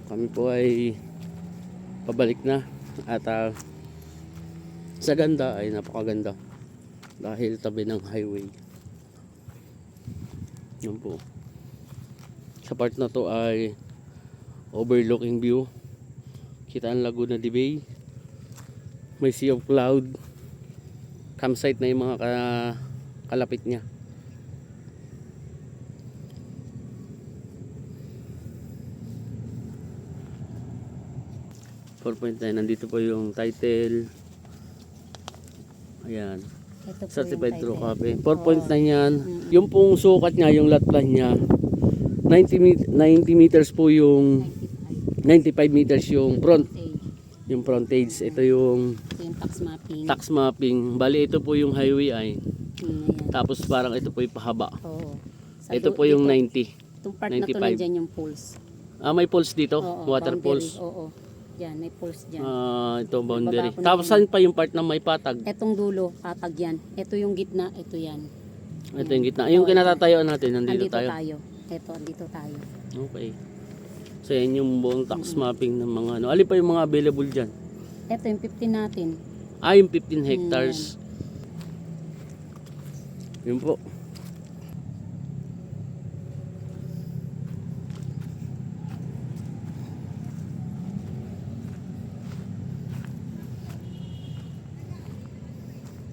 Kami po ay pabalik na at sa ganda ay napakaganda dahil tabi ng highway. Yan po. Sa part na to ay overlooking view. Kita ang Laguna de Bay. May sea of cloud. Campsite na yung mga kalapit niya. Nandito po yung title. Ayan. Certified True Copy. 4.9 yan. Yung pong sukat niya, yung lot plan niya, 90 meters po yung 95 meters yung front. Yung frontage. Ito yung tax mapping. Bali ito po yung highway ay. Tapos parang ito po yung pahaba. Ito po yung 90. Itong part 95. Na to nandyan yung pulse. May pulse dito? Water pulse? Oo. Yan, may pulse dyan. Ito boundary. Tapos saan pa yung part na may patag? Etong dulo, patag yan. Ito yung gitna, ito yan. Ito yung gitna. Yung kinatatayuan natin, nandito tayo. Ito, andito tayo. Okay. So yan yung buong tax mapping ng mga ano. Alin pa yung mga available dyan? Ito yung 15 natin. Yung 15 hectares. Yun po.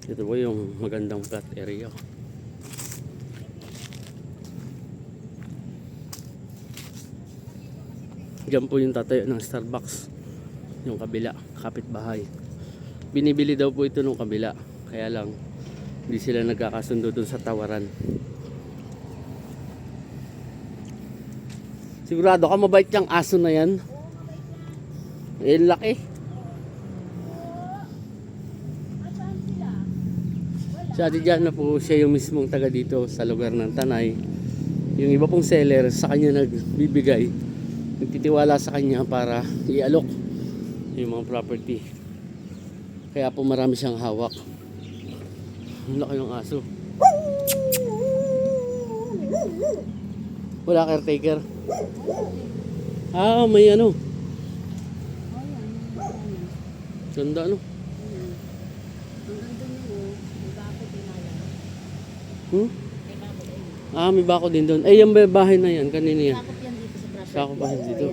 Ito po yung magandang flat area. Diyan po yung tatayo ng Starbucks. Yung kabila, kapitbahay. Binibili daw po ito nung kabila. Kaya lang, hindi sila nagkakasundo dun sa tawaran. Sigurado ka mabait yung aso na yan. Laki. Si Ate Jana po, siya yung mismong taga dito sa lugar ng Tanay. Yung iba pong seller sa kanya nagbibigay, nagtitiwala sa kanya para ialok yung mga property. Kaya po marami siyang hawak. Ang laki ng aso. Wala caretaker. May ano. Ganda ano. May bako din doon. Yung bahay na yan, kanina yan. Sakop yan dito sa property. Sakop bahay dito.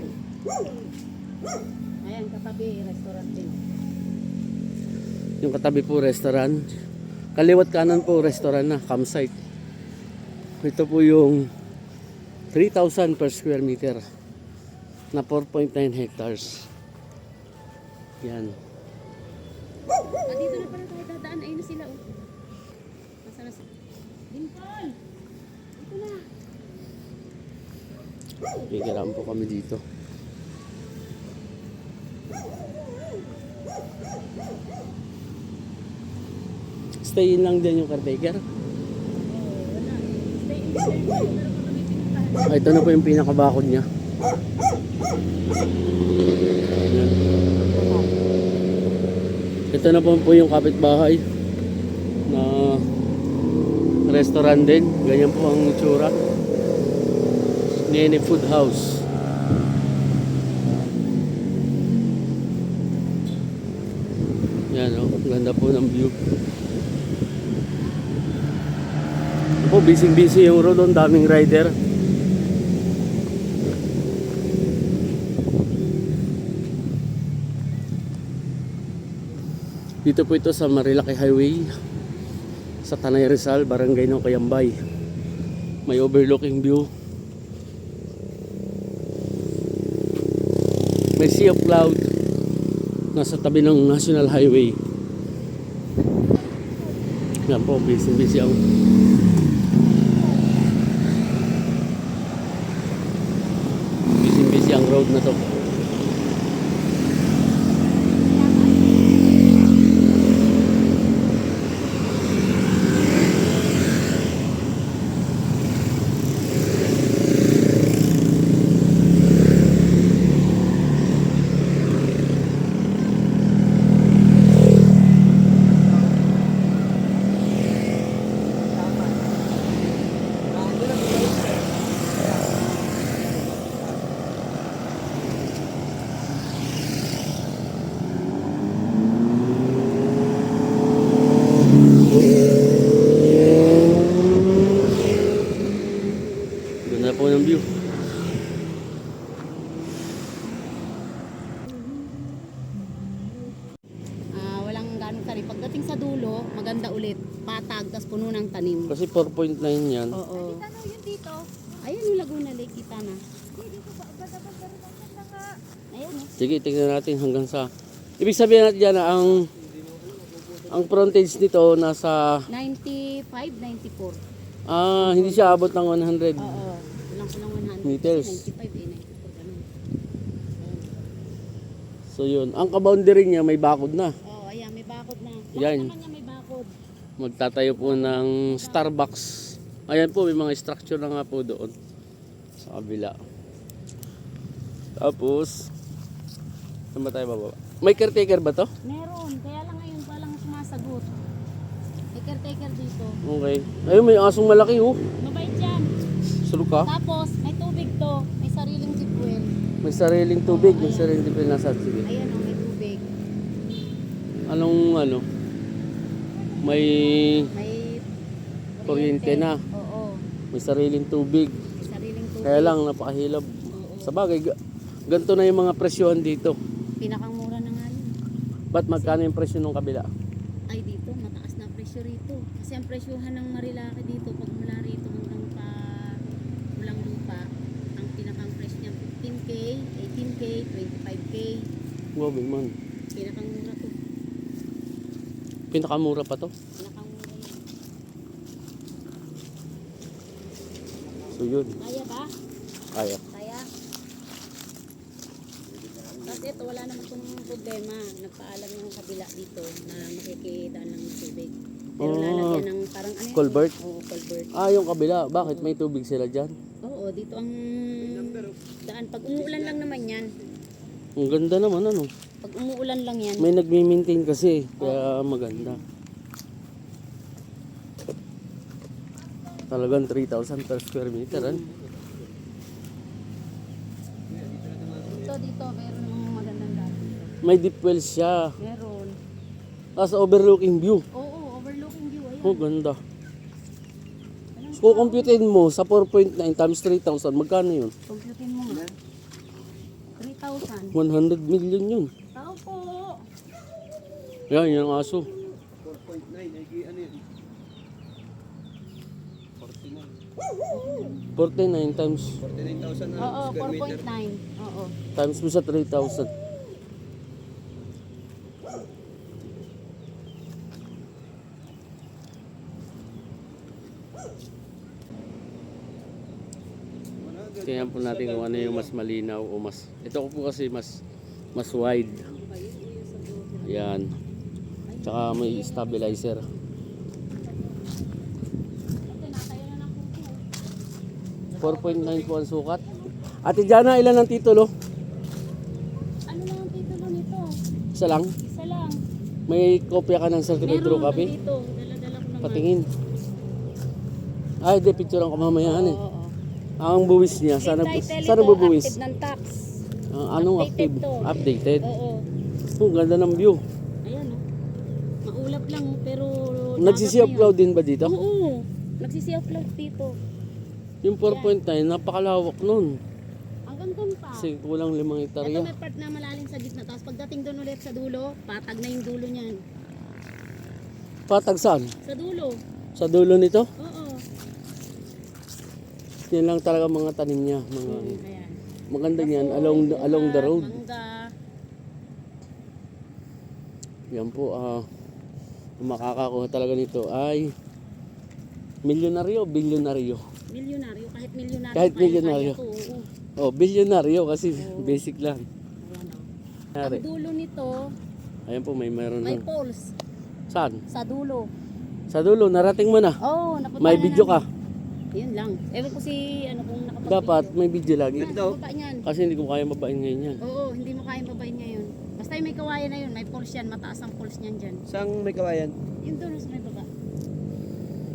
Ayan, katabi, restaurant din. Yung katabi po, restaurant. Kaliwat kanan po, restaurant na, campsite. Ito po yung 3,000 per square meter na 4.9 hectares. Yan. Dito na pala tayo dadaan. Ayun na sila. Nasaan na sila? Dimple! Dito na. Kikiraan po kami dito. Stay in lang din yung caretaker. Ito na po yung pinakabakod niya. Ayan. Ito na po yung kapitbahay na restaurant din. Ganyan po ang itsura. Nene Food House. Yan o, ganda po ng view. Po, busy yung road, ang daming rider. Dito po ito sa Marilaki Highway sa Tanay Rizal, Barangay ng Cayambay. May overlooking view. May sea of cloud nasa tabi ng National Highway. Yan po, busy ang busy ang road na to. tanim. Pagdating sa dulo, maganda ulit. Patag, tas puno ng tanim. Kasi 4.9 yan. Oo. Ano yun dito? Ayan yung Laguna Lake, kita na. Hindi, dito ba? Basta-basta rin ang ganda nga. Ayan oh. Sige, tingnan natin hanggang sa... Ibig sabihin natin dyan na ang frontage nito nasa... 95, 94. Hindi siya abot ng 100. Oo. Kulang 100. Meters. 95 eh, 94. Ganun. So yun. Ang kaboundary niya may bakod na. Oo, ayan, may bakod na. Lahat Yan. naman niya may bakod. Magtatayo po ng Starbucks. Ayan po, may mga structure na nga po doon. Sa kabila. Tapos... Saan ba tayo bababa? May caretaker ba to? Meron, kaya lang ngayon pa lang sumasagot. May caretaker dito. Okay. Ayun, may asong malaki oh. Mabait yan. Sulok ka? Tapos, may tubig to. May sariling sipwel. May sariling tubig. May sariling tubig nasa. Sige. Ayan o, may tubig. Anong ano? May May kuryente na. Oo, May sariling tubig. may sariling tubig. Kaya lang napakahilab. Oo. Sa bagay, ganito na yung mga presyohan dito. Pinakang mura na nga yun. Ba't magkano yung presyo ng kabila? Ay dito, mataas na presyo rito. Kasi ang presyohan ng Marilaki dito, pag mula rito hanggang pa Pulang Lupa, ang pinakang presyo niya 15K, 18K, 25K. Wow, man. Pinakang mura to. Pinakamura pa to. Pinakang mura yun. So yun. Kaya ba? Kaya. Kaya? Kasi ito, wala naman itong problema. Nagpaalam yung kabila dito na makikidaan lang ng tubig. Pero lalagyan ng parang ano yun? Culvert? Oo, culvert. Yung kabila. Bakit may tubig sila dyan? Oo, dito ang daan. Pag umuulan lang naman yan. Ang ganda naman ano. Pag umuulan lang yan. May nagmi-maintain kasi. Kaya maganda. Talagang 3,000 per square meter. Dito, meron ng magandang daan. May deep wells siya. Meron. Tapos overlooking view. Oo, overlooking view. Ayan. Oh, ganda. Kung computein mo sa 4.9 times 3,000, magkano yun? Computin mo nga. 3,000. 100 million yun. Tao po. Yan, yung aso. 49 times 49,000 na Oo, square meter. 4.9. Oo. times mo sa 3,000. Tingnan po natin kung ano yung mas malinaw o mas... Ito ko po kasi mas wide. Yan. Tsaka may stabilizer. Tinatayo na ng kuko. 4.9 po ang sukat. Ate Jana, ilan ang titulo? Ano lang ang titulo nito? Isa lang? Isa lang. May kopya ka ng certificate true copy? Dito. Dala-dala ko naman. Patingin. Ay, di picture ang kamamayaan eh. Oo. Ang buwis niya, sana Title ito, bubuwis? active ng tax. Anong Updated active? to. Updated. Oo. Oh, ganda ng view. Ayan o. Maulap lang pero... Nagsisi-upload din ba dito? Oo. Nagsisi-upload dito. Yung 4.9, napakalawak nun. Hanggang doon pa. Kasi kulang 5 Ito hektarya. may part na malalim sa gitna. Tapos pagdating doon ulit sa dulo, patag na yung dulo niyan. Patag saan? Sa dulo. Sa dulo nito? Oo. Yan lang talaga mga tanim niya. Mga, Ayan. maganda niyan, Kahoy, along the bunga, road. Mangga. Yan po, ang makakakuha talaga nito ay milyonaryo, bilyonaryo. Milyonaryo. Kahit milyonaryo. Kahit kaya milyonaryo. to, oo. Oh, bilyonaryo kasi basic lang. Ayan o. Yari. Ang dulo nito, Ayan po, meron may na. poles. Saan? Sa dulo. Sa dulo, narating mo na. Oo, napunta May na video ka. namin. Yun lang. Ewan ko si ano kung nakapag-video. Dapat may video lagi. Yan, sa baba niyan. Kasi hindi ko kaya mabain ngayon yan. Oo, hindi mo kayang babayin ngayon. Basta yung may kawayan na yun, may pulse yan, mataas ang pulse niyan dyan. Saan may kawayan? Yung doon sa may baba.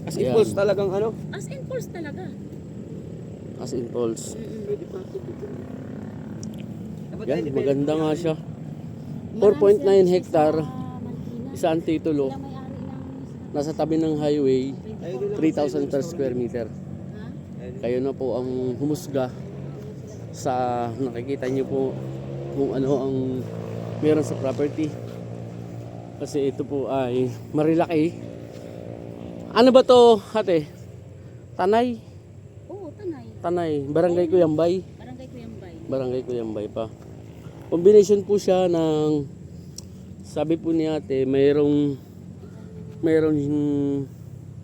As Ayan. impulse talagang ano? As in pulse talaga. As in pulse. Pwede pa. Dapat Yan, tayo maganda nga siya. Marami 4.9 silang hektar. sa Marikina. Isa ang titulo. Sila may-ari ng Nasa tabi ng highway. 24. 3,000 per square meter. Ha? Kayo na po ang humusga sa nakikita niyo po kung ano ang meron sa property. Kasi ito po ay Marilaki. Ano ba to, ate? Tanay? Oo, Tanay. Tanay. Barangay Kuyambay. Barangay Kuyambay. Barangay Kuyambay pa. Combination po siya ng, sabi po ni ate, mayroong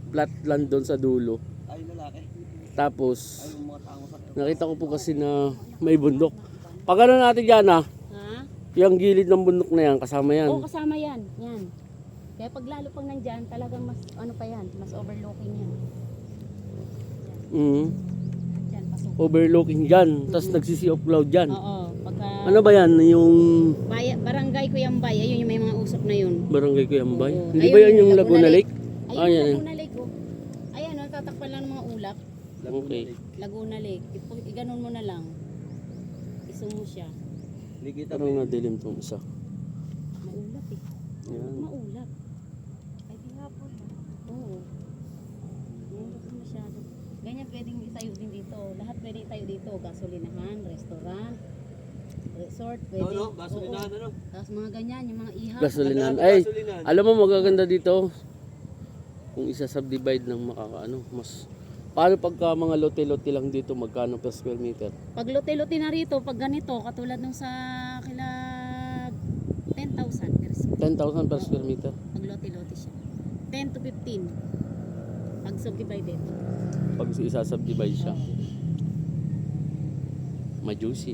flat land doon sa dulo. Ay, lalaki. Tapos, Ay, yung mga tao sa... nakita ko po kasi na may bundok. Pag ano natin dyan Ha? yung gilid ng bundok na yan, kasama yan. Oo, kasama yan. Yan. Kaya pag lalo pang nandyan, talagang mas, ano pa yan, mas overlooking yan. Mm. Yan, pasok. Overlooking dyan. Tapos nagsisi of cloud dyan. Oo, pagka... Ano ba yan? Yung Barangay Kuyambay, ayun yung may mga usok na yun. Barangay Kuyambay? Oo. Hindi Ayun, ba yan yung Laguna Lake? Ayun, Ah, yan. Laguna Lake. Oh. Ayan, oh, tatakpan lang ng mga ulap. Okay. Laguna Lake. Iganon mo na lang. Isum mo siya. Likita Parang nadilim tong isa. Maulap eh. Yan. Maulap. Ay, di hapon na. Oo. Maulap na masyado. Ganyan pwedeng itayo din dito. Lahat pwedeng itayo dito. Gasolinahan, restaurant, resort, pwede. No, gasolinahan, Oo. ano? Tapos mga ganyan, yung mga ihap. Gasolinahan. Gasolinahan. Ay, alam mo magaganda dito. Kung isa-subdivide ng makakaano, mas... Paano pagka mga lote-lote lang dito, magkano per square meter? Pag lote-lote na rito, pag ganito, katulad nung sa kila 10,000 per square. 10,000 per square meter. Pag lote-lote siya. 10 to 15. Pag subdivided. Pag isa-subdivide siya. Majuicy.